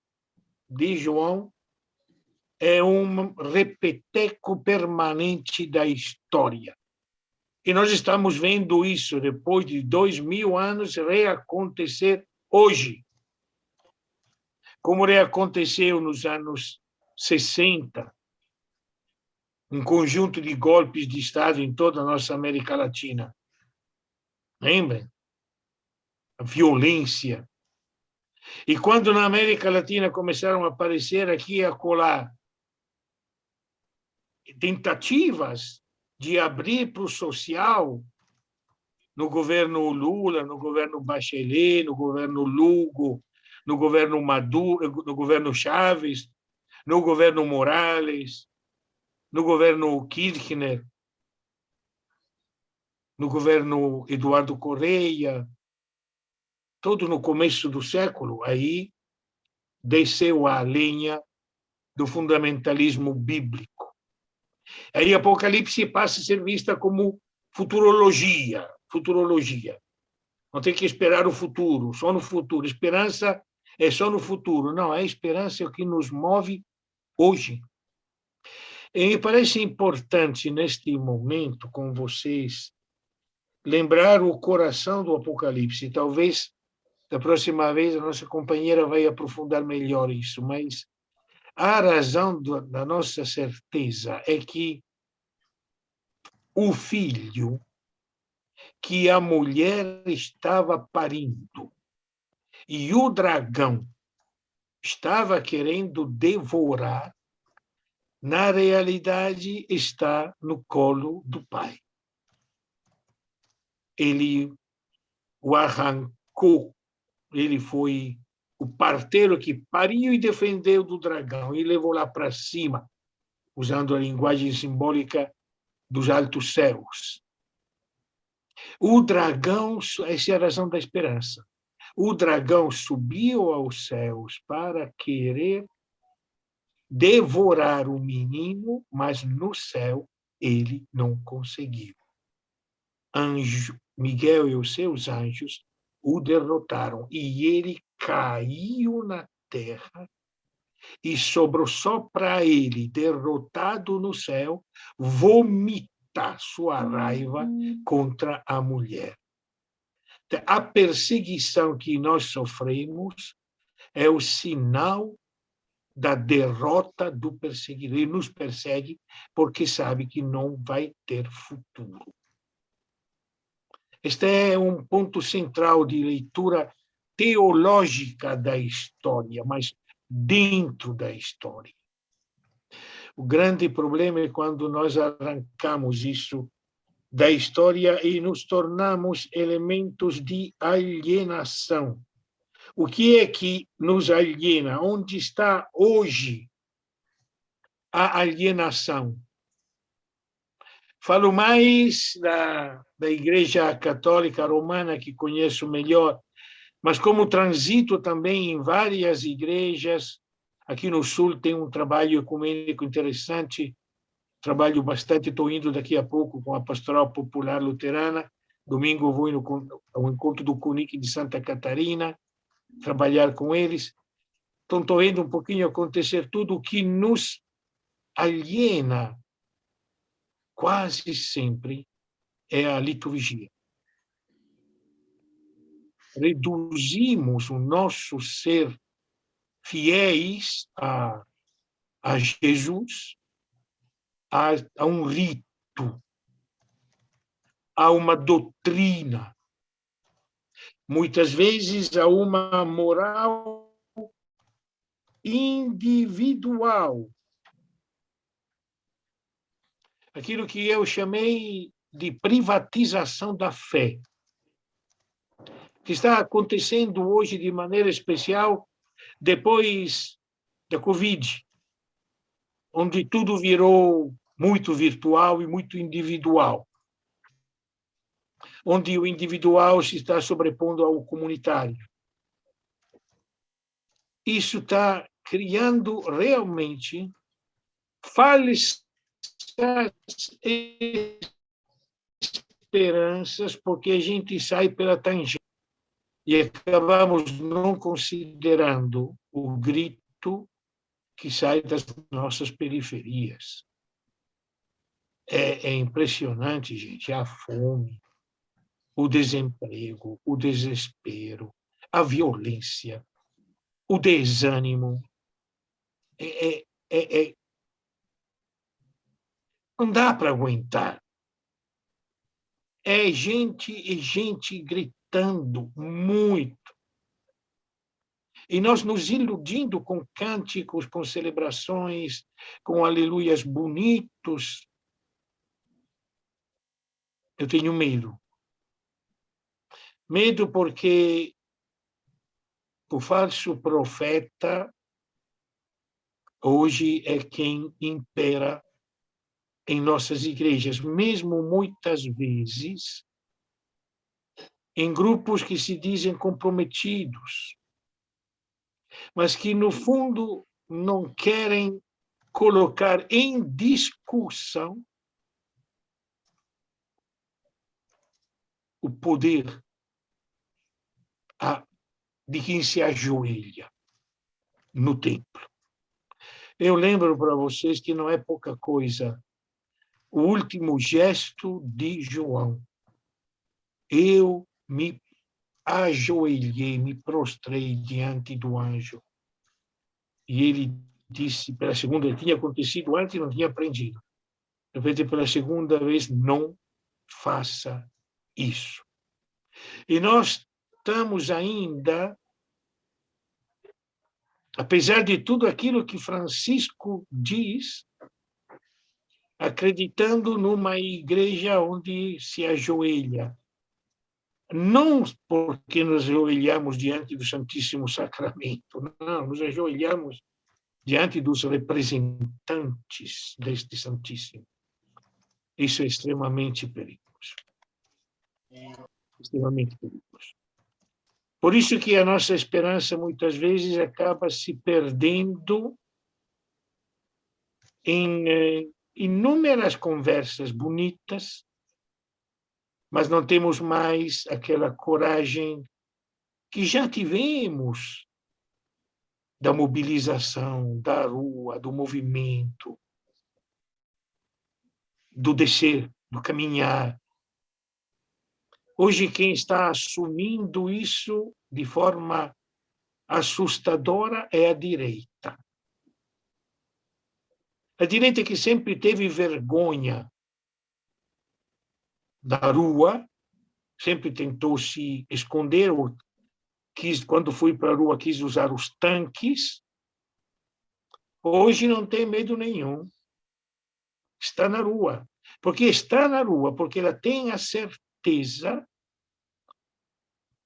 diz João, é um repeteco permanente da história. E nós estamos vendo isso, depois de 2000 anos, reacontecer hoje. Como reaconteceu nos anos 60, um conjunto de golpes de Estado em toda a nossa América Latina. Lembra? A violência. E quando na América Latina começaram a aparecer aqui e acolá tentativas de abrir para o social, no governo Lula, no governo Bachelet, no governo Lugo, no governo Maduro, no governo Chaves, no governo Morales, no governo Kirchner, no governo Eduardo Correia, todo no começo do século, aí desceu a lenha do fundamentalismo bíblico. Aí Apocalipse passa a ser vista como futurologia. Não tem que esperar o futuro, só no futuro. Esperança é só no futuro. Não, a esperança é o que nos move hoje. E me parece importante, neste momento, com vocês, lembrar o coração do Apocalipse. Talvez Da próxima vez, a nossa companheira vai aprofundar melhor isso, mas a razão da nossa certeza é que o filho que a mulher estava parindo e o dragão estava querendo devorar, na realidade está no colo do pai. Ele o arrancou, ele foi o parteiro que pariu e defendeu do dragão e levou lá para cima, usando a linguagem simbólica dos altos céus. O dragão, essa é a razão da esperança. O dragão subiu aos céus para querer devorar o menino, mas no céu ele não conseguiu. Miguel e os seus anjos o derrotaram e ele caiu na terra e sobrou só para ele, derrotado no céu, vomitar sua raiva contra a mulher. A perseguição que nós sofremos é o sinal da derrota do perseguidor. Ele nos persegue porque sabe que não vai ter futuro. Este é um ponto central de leitura teológica da história, mas dentro da história. O grande problema é quando nós arrancamos isso da história e nos tornamos elementos de alienação. O que é que nos aliena? Onde está hoje a alienação? Falo mais da Igreja Católica Romana, que conheço melhor, mas como transito também em várias igrejas, aqui no Sul tem um trabalho ecumênico interessante, trabalho bastante, estou indo daqui a pouco com a Pastoral Popular Luterana, domingo vou ao encontro do CUNIC de Santa Catarina, trabalhar com eles. Então, estou vendo um pouquinho acontecer tudo o que nos aliena quase sempre é a liturgia. Reduzimos o nosso ser fiéis a Jesus a um rito, a uma doutrina, muitas vezes a uma moral individual. Aquilo que eu chamei de privatização da fé, que está acontecendo hoje de maneira especial depois da Covid, onde tudo virou muito virtual e muito individual, onde o individual se está sobrepondo ao comunitário. Isso está criando realmente falsas esperanças, porque a gente sai pela tangente e acabamos não considerando o grito que sai das nossas periferias. É impressionante, gente, a fome, o desemprego, o desespero, a violência, o desânimo. Não dá para aguentar. É gente gritando muito. E nós nos iludindo com cânticos, com celebrações, com aleluias bonitos. Eu tenho medo. Medo porque o falso profeta hoje é quem impera em nossas igrejas, mesmo muitas vezes em grupos que se dizem comprometidos, mas que, no fundo, não querem colocar em discussão o poder de quem se ajoelha no templo. Eu lembro para vocês que não é pouca coisa o último gesto de João. Eu me ajoelhei, me prostrei diante do anjo. E ele disse, pela segunda vez, tinha acontecido antes e não tinha aprendido. De repente, pela segunda vez, não faça isso. E nós estamos ainda, apesar de tudo aquilo que Francisco diz, acreditando numa igreja onde se ajoelha. Não porque nos ajoelhamos diante do Santíssimo Sacramento, não, nos ajoelhamos diante dos representantes deste Santíssimo. Isso é extremamente perigoso. Extremamente perigoso. Por isso que a nossa esperança muitas vezes acaba se perdendo em inúmeras conversas bonitas, mas não temos mais aquela coragem que já tivemos da mobilização, da rua, do movimento, do descer, do caminhar. Hoje, quem está assumindo isso de forma assustadora é a direita. A direita que sempre teve vergonha da rua, sempre tentou se esconder, ou quando foi para a rua quis usar os tanques. Hoje não tem medo nenhum. Está na rua. Porque está na rua, porque ela tem a certeza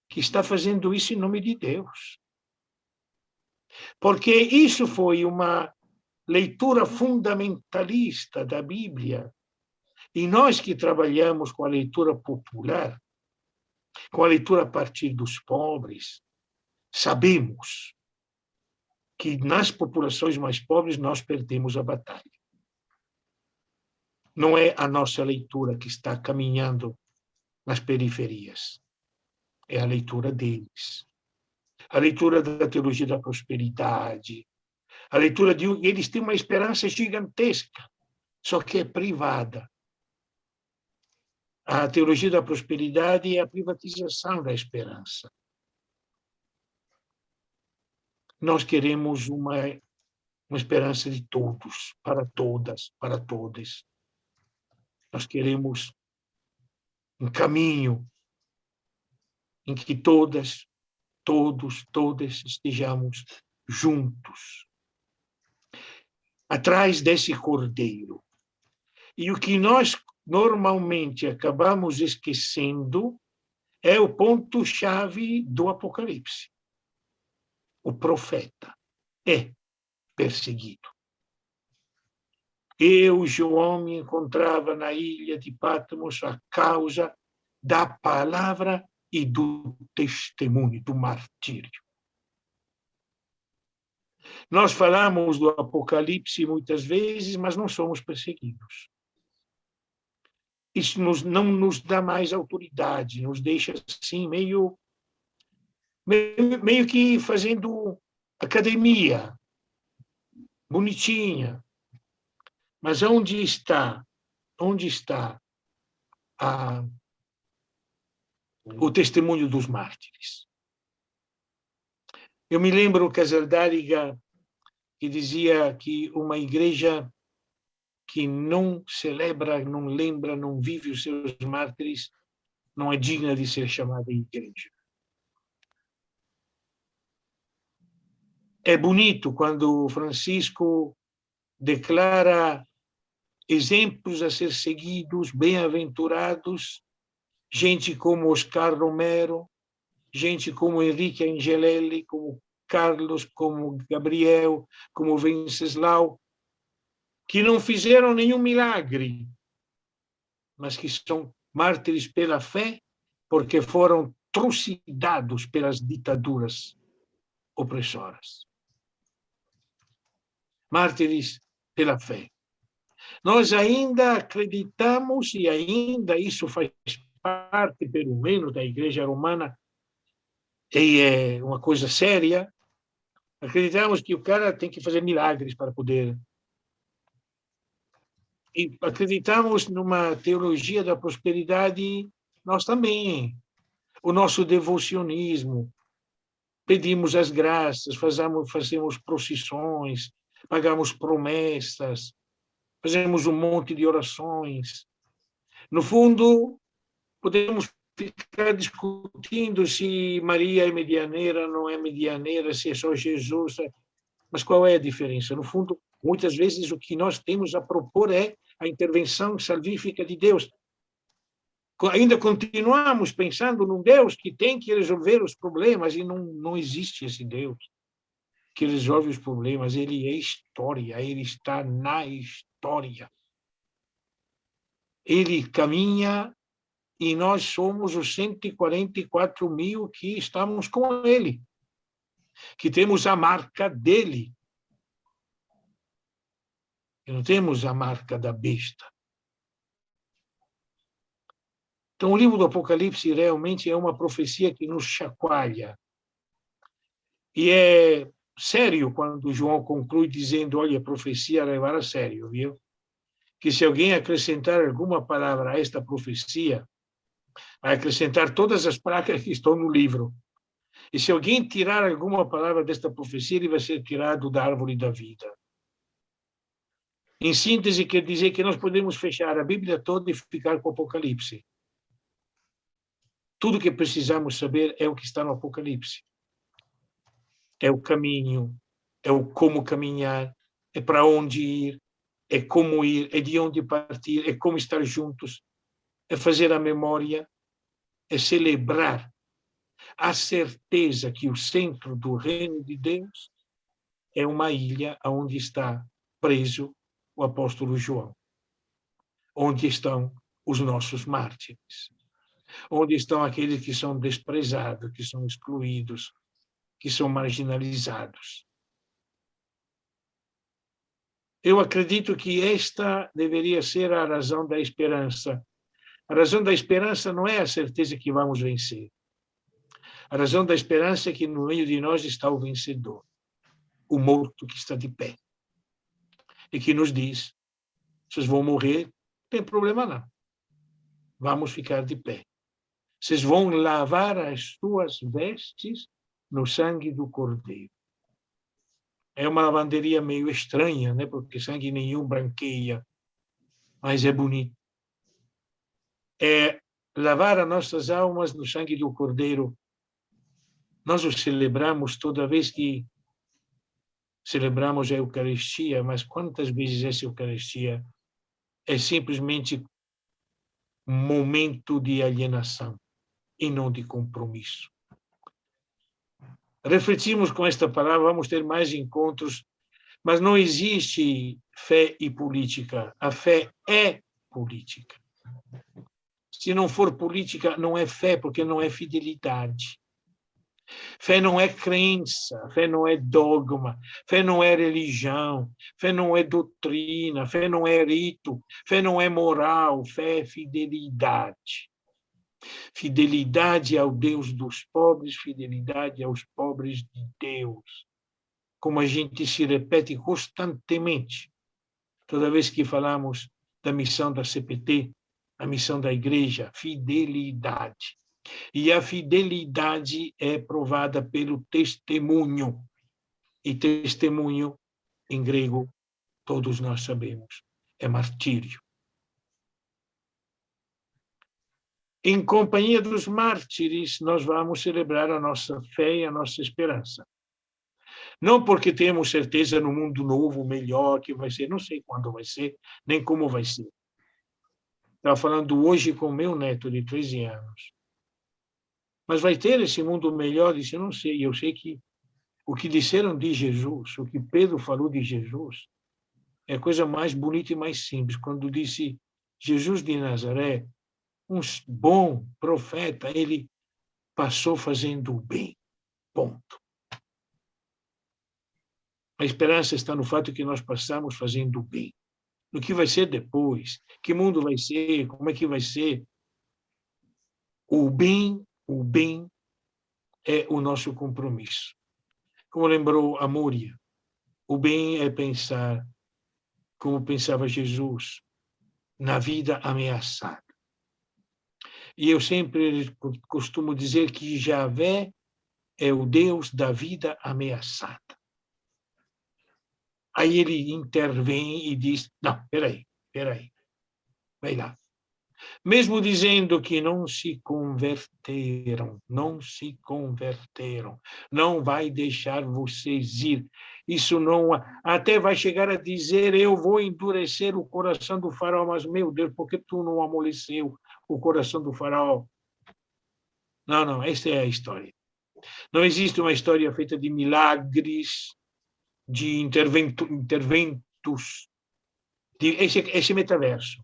que está fazendo isso em nome de Deus. Porque isso foi uma leitura fundamentalista da Bíblia. E nós que trabalhamos com a leitura popular, com a leitura a partir dos pobres, sabemos que nas populações mais pobres nós perdemos a batalha. Não é a nossa leitura que está caminhando nas periferias, é a leitura deles. A leitura da teologia da prosperidade, a leitura de... Eles têm uma esperança gigantesca, só que é privada. A teologia da prosperidade é a privatização da esperança. Nós queremos uma esperança de todos, para todas, para todos. Nós queremos um caminho em que todas, todos, todas estejamos juntos, atrás desse cordeiro. E o que nós normalmente acabamos esquecendo é o ponto-chave do Apocalipse. O profeta é perseguido. Eu, João, me encontrava na ilha de Patmos a causa da palavra e do testemunho, do martírio. Nós falamos do Apocalipse muitas vezes, mas não somos perseguidos. Isso não nos dá mais autoridade, nos deixa assim meio que fazendo academia, bonitinha. Mas onde está o testemunho dos mártires? Eu me lembro o Casaldáliga que dizia que uma igreja que não celebra, não lembra, não vive os seus mártires, não é digna de ser chamada igreja. É bonito quando Francisco declara exemplos a ser seguidos, bem-aventurados, gente como Oscar Romero, gente como Henrique Angelelli, como Carlos, como Gabriel, como Venceslau, que não fizeram nenhum milagre, mas que são mártires pela fé, porque foram trucidados pelas ditaduras opressoras. Mártires pela fé. Nós ainda acreditamos, e ainda isso faz parte, pelo menos, da Igreja Romana, e é uma coisa séria, acreditamos que o cara tem que fazer milagres para poder... E acreditamos numa teologia da prosperidade, nós também. o nosso devocionismo. Pedimos as graças, fazemos procissões, pagamos promessas, fazemos um monte de orações. No fundo, podemos ficar discutindo se Maria é medianeira, não é medianeira, se é só Jesus. Mas qual é a diferença? No fundo, muitas vezes o que nós temos a propor é a intervenção salvífica de Deus. Ainda continuamos pensando num Deus que tem que resolver os problemas, e não existe esse Deus que resolve os problemas. Ele é história, ele está na história. Ele caminha e nós somos os 144 mil que estamos com ele, que temos a marca dele. E não temos a marca da besta. Então, o livro do Apocalipse realmente é uma profecia que nos chacoalha. E é sério quando João conclui dizendo, olha, a profecia levar a sério, viu? Que se alguém acrescentar alguma palavra a esta profecia, vai acrescentar todas as pragas que estão no livro. E se alguém tirar alguma palavra desta profecia, ele vai ser tirado da árvore da vida. Em síntese, quer dizer que nós podemos fechar a Bíblia toda e ficar com o Apocalipse. Tudo que precisamos saber é o que está no Apocalipse. É o caminho, é o como caminhar, é para onde ir, é como ir, é de onde partir, é como estar juntos, é fazer a memória, é celebrar a certeza que o centro do reino de Deus é uma ilha onde está preso o apóstolo João, onde estão os nossos mártires, onde estão aqueles que são desprezados, que são excluídos, que são marginalizados. Eu acredito que esta deveria ser a razão da esperança. A razão da esperança não é a certeza que vamos vencer. A razão da esperança é que no meio de nós está o vencedor, o morto que está de pé, e que nos diz, vocês vão morrer, não tem problema não. Vamos ficar de pé. Vocês vão lavar as suas vestes no sangue do Cordeiro. É uma lavanderia meio estranha, né? Porque sangue nenhum branqueia, mas é bonito. É lavar as nossas almas no sangue do Cordeiro. Nós o celebramos toda vez que celebramos a Eucaristia, mas quantas vezes essa Eucaristia é simplesmente um momento de alienação e não de compromisso. Refletimos com esta palavra, vamos ter mais encontros, mas não existe fé e política. A fé é política. Se não for política, não é fé, porque não é fidelidade. Fé não é crença, fé não é dogma, fé não é religião, fé não é doutrina, fé não é rito, fé não é moral, fé é fidelidade. Fidelidade ao Deus dos pobres, fidelidade aos pobres de Deus. Como a gente se repete constantemente, toda vez que falamos da missão da CPT, a missão da igreja, fidelidade. E a fidelidade é provada pelo testemunho. E testemunho, em grego, todos nós sabemos, é martírio. Em companhia dos mártires, nós vamos celebrar a nossa fé e a nossa esperança. Não porque temos certeza no mundo novo, melhor que vai ser, não sei quando vai ser, nem como vai ser. Estava falando hoje com meu neto de 13 anos. Mas vai ter esse mundo melhor? Disse, eu não sei. Eu sei que o que disseram de Jesus, o que Pedro falou de Jesus, é a coisa mais bonita e mais simples. Quando disse Jesus de Nazaré, um bom profeta, ele passou fazendo o bem. Ponto. A esperança está no fato que nós passamos fazendo o bem. No que vai ser depois, que mundo vai ser, como é que vai ser. O bem é o nosso compromisso. Como lembrou a Múria, o bem é pensar como pensava Jesus, na vida ameaçada. E eu sempre costumo dizer que Javé é o Deus da vida ameaçada. Aí ele intervém e diz, não, peraí, vai lá. Mesmo dizendo que não se converteram, não vai deixar vocês ir. Isso não, até vai chegar a dizer, eu vou endurecer o coração do faraó, mas, meu Deus, por que tu não amoleceu o coração do faraó? Não, essa é a história. Não existe uma história feita de milagres, de interventos, de esse metaverso.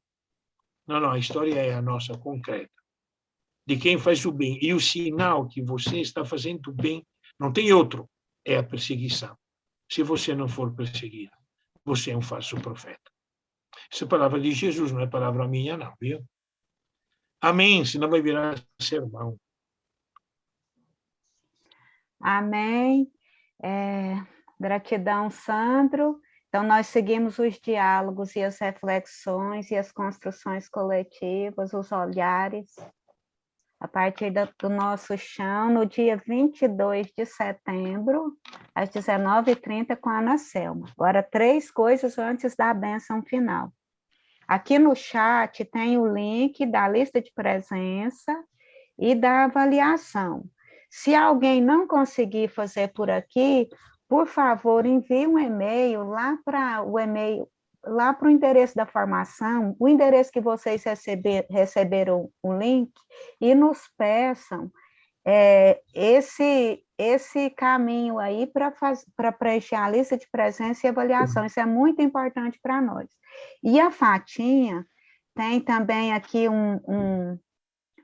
Não, a história é a nossa, concreta, de quem faz o bem. E o sinal que você está fazendo bem não tem outro, é a perseguição. Se você não for perseguido, você é um falso profeta. Essa é a palavra de Jesus, não é palavra minha, não, viu? Amém, senão vai virar sermão. Amém. Gratidão, Sandro. Então, nós seguimos os diálogos e as reflexões e as construções coletivas, os olhares, a partir do nosso chão, no dia 22 de setembro, às 19h30, com a Ana Selma. Agora, 3 coisas antes da bênção final. Aqui no chat tem o link da lista de presença e da avaliação. Se alguém não conseguir fazer por aqui, por favor, envie um e-mail lá para o endereço da formação, o endereço que vocês receberam o link, e nos peçam esse caminho aí para preencher a lista de presença e avaliação. Isso é muito importante para nós. E a Fatinha tem também aqui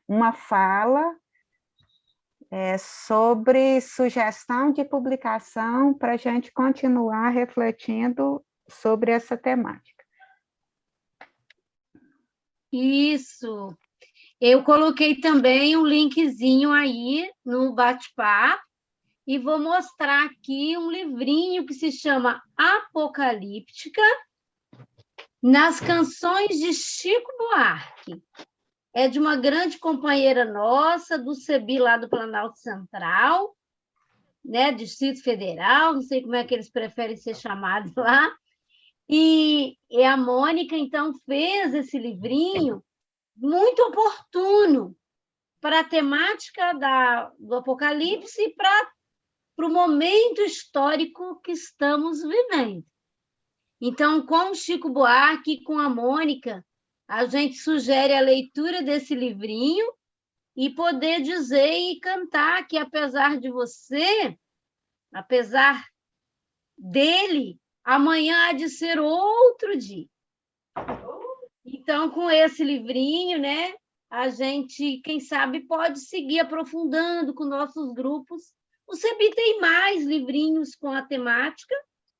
uma fala sobre sugestão de publicação para a gente continuar refletindo sobre essa temática. Isso. Eu coloquei também um linkzinho aí no bate-papo e vou mostrar aqui um livrinho que se chama Apocalíptica nas canções de Chico Buarque. É de uma grande companheira nossa, do CEBI lá do Planalto Central, né, Distrito Federal, não sei como é que eles preferem ser chamados lá. E a Mônica, então, fez esse livrinho muito oportuno para a temática do Apocalipse e para o momento histórico que estamos vivendo. Então, com o Chico Buarque e com a Mônica, a gente sugere a leitura desse livrinho e poder dizer e cantar que, apesar de você, apesar dele, amanhã há de ser outro dia. Então, com esse livrinho, né, a gente, quem sabe, pode seguir aprofundando com nossos grupos. O CEBI tem mais livrinhos com a temática.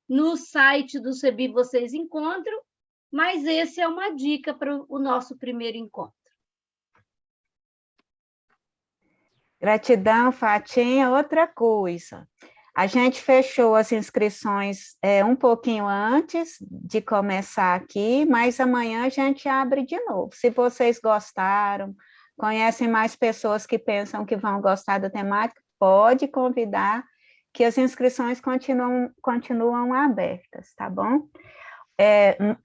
No site do CEBI vocês encontram, mas esse é uma dica para o nosso primeiro encontro. Gratidão, Fatinha. Outra coisa, a gente fechou as inscrições um pouquinho antes de começar aqui, mas amanhã a gente abre de novo. Se vocês gostaram, conhecem mais pessoas que pensam que vão gostar da temática, pode convidar, que as inscrições continuam abertas, tá bom?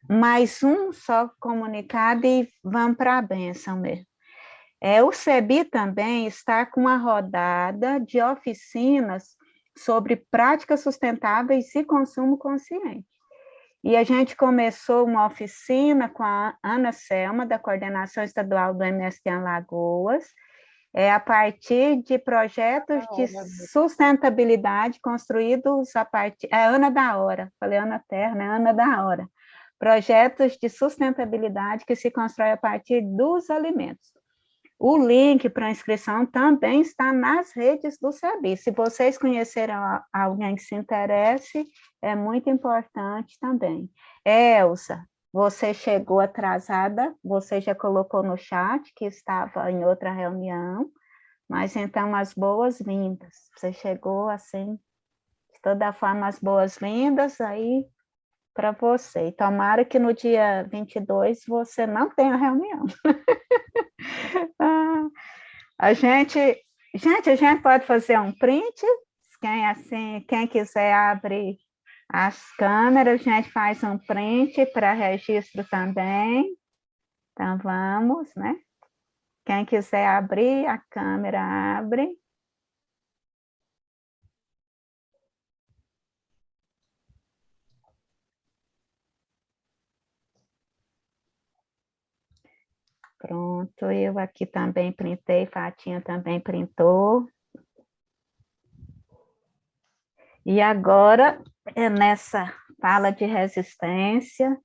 Mais um só comunicado e vamos para a bênção mesmo. O CEBI também está com uma rodada de oficinas sobre práticas sustentáveis e consumo consciente. E a gente começou uma oficina com a Ana Selma, da Coordenação Estadual do MST Alagoas, a partir de projetos de sustentabilidade construídos a partir... Ana da Hora, falei Ana Terra, né? Ana da Hora. Projetos de sustentabilidade que se constrói a partir dos alimentos. O link para a inscrição também está nas redes do CEBI. Se vocês conhecerem alguém que se interesse, é muito importante também. Elza, você chegou atrasada, você já colocou no chat que estava em outra reunião, mas então as boas-vindas. Você chegou assim, de toda forma, as boas-vindas aí para você. E tomara que no dia 22 você não tenha reunião. A gente pode fazer um print. Quem quiser abrir as câmeras, a gente faz um print para registro também. Então, vamos, né? Quem quiser abrir a câmera, abre. Pronto, eu aqui também printei, Fatinha também printou. E agora, nessa fala de resistência,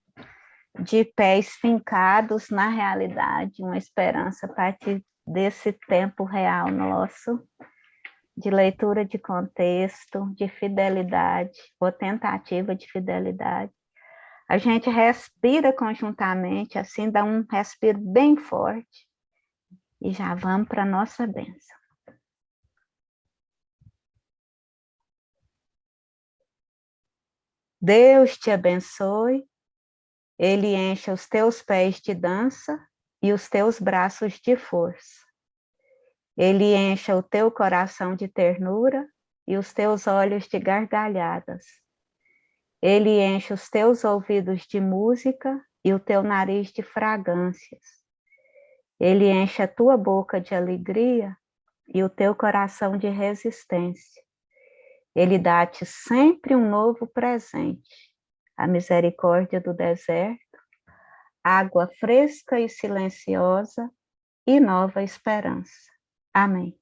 de pés fincados na realidade, uma esperança a partir desse tempo real nosso, de leitura de contexto, de fidelidade, ou tentativa de fidelidade. A gente respira conjuntamente, assim, dá um respiro bem forte, e já vamos para a nossa bênção. Deus te abençoe, Ele encha os teus pés de dança e os teus braços de força. Ele encha o teu coração de ternura e os teus olhos de gargalhadas. Ele enche os teus ouvidos de música e o teu nariz de fragrâncias. Ele enche a tua boca de alegria e o teu coração de resistência. Ele dá-te sempre um novo presente, a misericórdia do deserto, água fresca e silenciosa e nova esperança. Amém.